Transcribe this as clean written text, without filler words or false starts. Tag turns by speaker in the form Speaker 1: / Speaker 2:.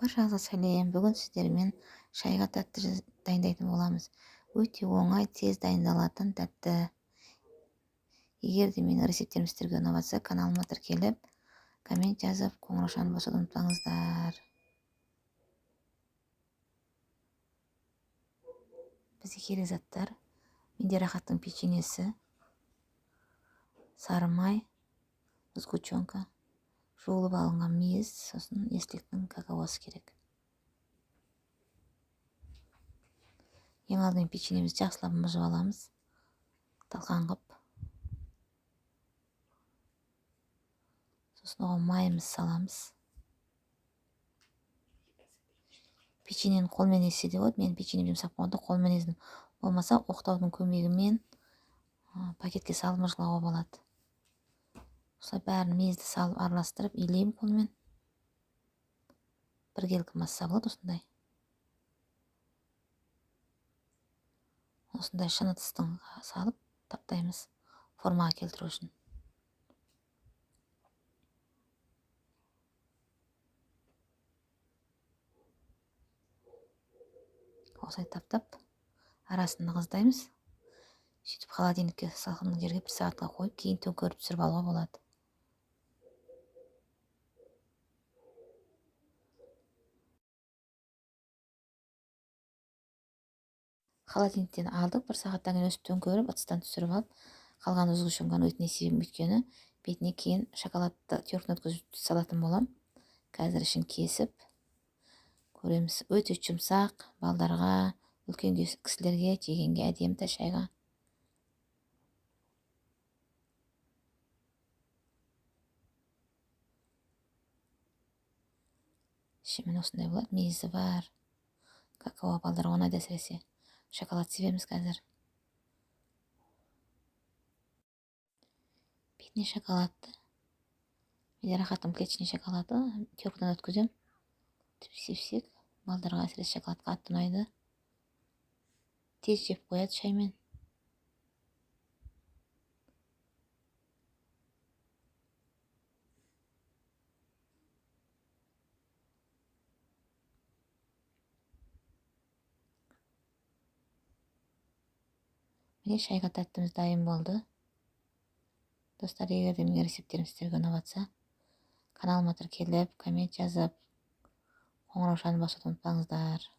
Speaker 1: Баршаңызға сәлем. Бүгін сіздермен шайға тәтті дайындайтын боламыз. Өте оңай, тез дайындалатын тәтті. Егер де менің рецептерім сіздерге ұнап жатса, каналыма тіркеліп, коммент жазып, қоңыраушаны басуды ұмытпаңыздар. Бізге керек заттар: менде рахаттың печеньесі, сары май, сгущенка, жуылып алынған мейіз, сосын естіліктің какаосы керек. Ең алдымен печеньемізді жақсылап мұжып аламыз, талқан қып. Сосын оған майымыз саламыз. Печеньені қолмен езсе де болады. Мен печеньем жұмсап болғанда қолмен ездім. Болмаса оқтаудың көмегімен пакетке салып мұжылауға болады. Осылай бәрін мейізді салып араластырып илеймін қолмен. Біркелкі масса болады осындай. Осындай шыны тыстың салып таптаймыз формаға келтіру үшін. Осылай таптап арасын нығыздаймыз. Сөйтіп холодильникке салқын жерге 1 сағатқа қойып, кейін төңкеріп түсіріп алуға болады. Холодильниктен алдық, 1 сағаттан кейін өсіп төңкеріп, ыдыстан түсіріп алып, қалған сгущенканы өтіне себебім өйткені бетіне кейін шоколадты теркін өткізіп салатын болам. Қазір ішін кесіп көреміз. Өте жұмсақ, балдарға, үлкен кісілерге жегенге әдемі шайға. Ішімен осындай болады, мейізі бар. Какао балдарға ұнайды әсіресе. Шоколад себеміз қазір. Бетіне шоколадты. Менде рахаттың клетчатый шоколады, теркіден өткізем. Сепсек, балдарға әсіресе шоколад қатты ұнайды. Тез жеп қояды шаймен. Міне шайға тәттіміз дайын болды. Достар, егер де менің рецептерім сіздерге ұнап жатса, каналыма тіркеліп, коммент жазып, қоңыраушаны басуды ұмытпаңыздар.